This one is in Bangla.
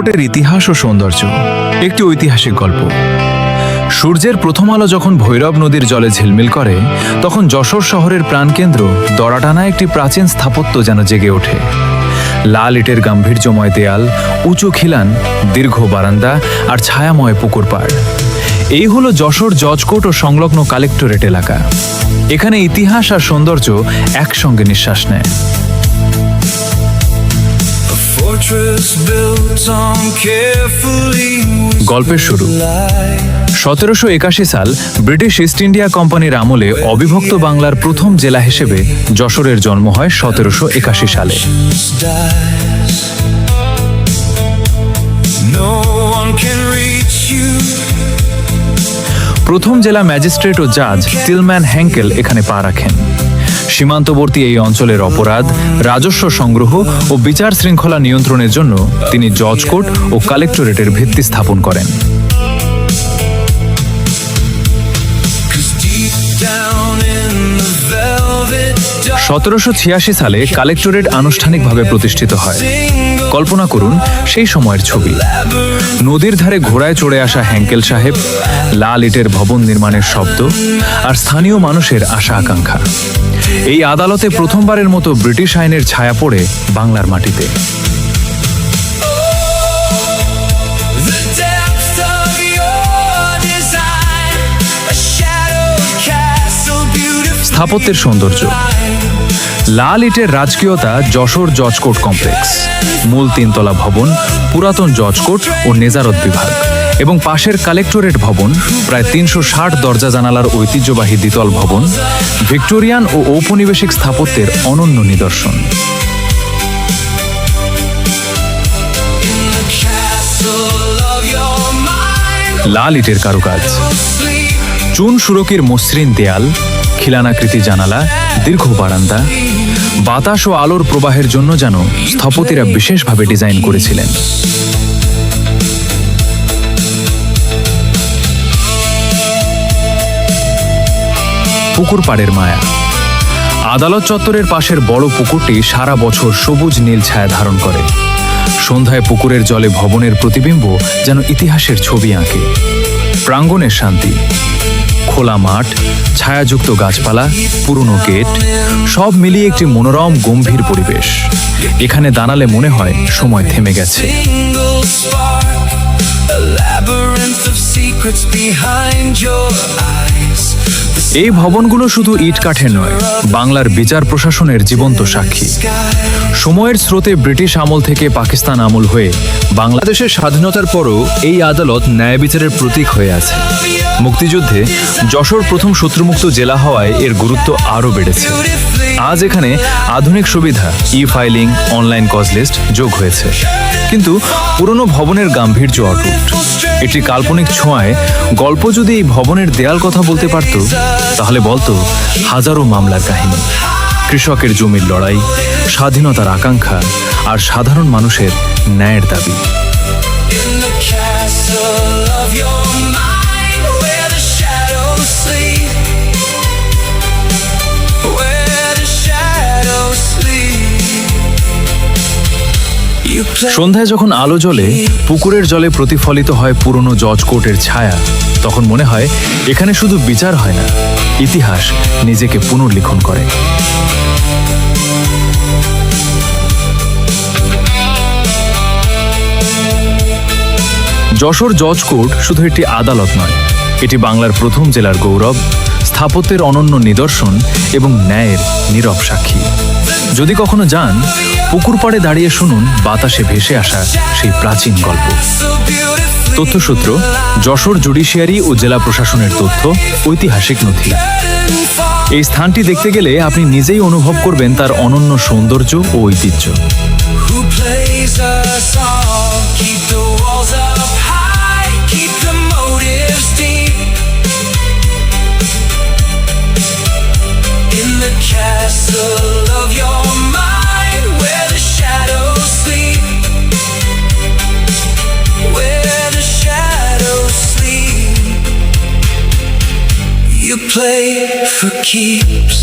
কোটের ইতিহাস ও সৌন্দর্য। একটি ঐতিহাসিক গল্প। সূর্যের প্রথম আলো যখন ভৈরব নদীর জলে ঝিলমিল করে, তখন যশোর শহরের প্রাণকেন্দ্র দরাটানা একটি প্রাচীন স্থাপত্য যেন জেগে ওঠে। লাল ইটের গাম্ভীর্যময় দেয়াল, উঁচু খিলান, দীর্ঘ বারান্দা আর ছায়াময় পুকুর পাড়। এই হলো যশোর জজকোর্ট ও সংলগ্ন কালেক্টরেট এলাকা। এখানে ইতিহাস আর সৌন্দর্য একসঙ্গে নিঃশ্বাস নেয়। গল্পের শুরু 1781 সাল ব্রিটিশ ইস্ট ইন্ডিয়া কোম্পানির আমলে অবিভক্ত বাংলার প্রথম জেলা হিসেবে যশোরের জন্ম হয় 1781 সালে। প্রথম জেলা ম্যাজিস্ট্রেট ও জাজ টিলম্যান হ্যাঙ্কেল এখানে পা রাখেন। সীমান্তবর্তী এই অঞ্চলের অপরাধ, রাজস্ব সংগ্রহ ও বিচার শৃঙ্খলা নিয়ন্ত্রণের জন্য তিনি জজকোর্ট ও কালেক্টরেটের ভিত্তি স্থাপন করেন। 1786 সালে কালেক্টরেট আনুষ্ঠানিকভাবে প্রতিষ্ঠিত হয়। কল্পনা করুন সেই সময়ের ছবি। নদীর ধারে ঘোড়ায় চড়ে আসা হ্যাঙ্কেল সাহেব, লাল ইটের ভবন নির্মাণের শব্দ আর স্থানীয় মানুষের আশা আকাঙ্ক্ষা। এই আদালতে প্রথমবারের মতো ব্রিটিশ আইনের ছায়া পড়ে বাংলার মাটিতে। স্থাপত্যের সৌন্দর্য। লাল ইটের রাজকীয়তা যশোর জজকোর্ট কমপ্লেক্স, মূল 3 তলা ভবন, পুরাতন জজকোর্ট ও নেজারত বিভাগ এবং পাশের কালেক্টরেট ভবন, প্রায় 360 দরজা জানালার ঐতিহ্যবাহী দ্বিতল ভবন, ভিক্টোরিয়ান ও ঔপনিবেশিক স্থাপত্যের অনন্য নিদর্শন। লাল ইটের কারুকাজ। চুন সুরকির মসৃণ দেয়াল, খিলানাকৃতি জানালা, দীর্ঘ বারান্দা, বাতাস ও আলোর প্রবাহের জন্য যেন স্থপতিরা বিশেষভাবে ডিজাইন করেছিলেন। পুকুর পাড়ের মায়া। আদালত চত্বরের পাশের বড় পুকুরটি সারা বছর সবুজ নীল ছায়া ধারণ করে। সন্ধ্যায় পুকুরের জলে ভবনের প্রতিবিম্ব যেন ইতিহাসের ছবি আঁকে। প্রাঙ্গণের শান্তি। খোলা মাঠ, ছায়াযুক্ত গাছপালা, পুরনো গেট, সব মিলিয়ে একটি মনোরম গম্ভীর পরিবেশ। এখানে দাঁড়ালে মনে হয় সময় থেমে গেছে। এই ভবনগুলো শুধু ইট কাঠের নয়, বাংলার বিচার প্রশাসনের জীবন্ত সাক্ষী। সময়ের স্রোতে ব্রিটিশ আমল থেকে পাকিস্তান আমল হয়ে বাংলাদেশের স্বাধীনতার পরও এই আদালত ন্যায় বিচারের প্রতীক হয়ে আছে। মুক্তিযুদ্ধে যশোর প্রথম শত্রুমুক্ত জেলা হওয়ায় এর গুরুত্ব আরও বেড়েছে। আজ এখানে আধুনিক সুবিধা, ই-ফাইলিং, অনলাইন কজ লিস্ট যোগ হয়েছে, কিন্তু পুরনো ভবনের গাম্ভীর্য অটুট। এটি কাল্পনিক ছোঁয়ায় গল্প যদি এই ভবনের দেয়াল কথা বলতে পারত, তাহলে বলতো হাজারো মামলার কাহিনী, কৃষকের জমির লড়াই, স্বাধীনতার আকাঙ্ক্ষা আর সাধারণ মানুষের ন্যায়ের দাবি। সন্ধ্যায় যখন আলো জ্বলে, পুকুরের জলে প্রতিফলিত হয় পুরনো জজকোর্টের ছায়া, তখন মনে হয় এখানে শুধু বিচার হয় না, ইতিহাস নিজেকে পুনর্লিখন করে। যশোর জজকোর্ট শুধু একটি আদালত নয়, এটি বাংলার প্রথম জেলার গৌরব, স্থাপত্যের অনন্য নিদর্শন এবং ন্যায়ের নীরব সাক্ষী। যদি কখনো যান, পুকুর পাড়ে দাঁড়িয়ে শুনুন বাতাসে ভেসে আসা সেই প্রাচীন গল্প। তথ্যসূত্র: যশোর জুডিশিয়ারি ও জেলা প্রশাসনের তথ্য, ঐতিহাসিক নথি। এই স্থানটি দেখতে গেলে আপনি নিজেই অনুভব করবেন তার অনন্য সৌন্দর্য ও ঐতিহ্য। You play for keeps.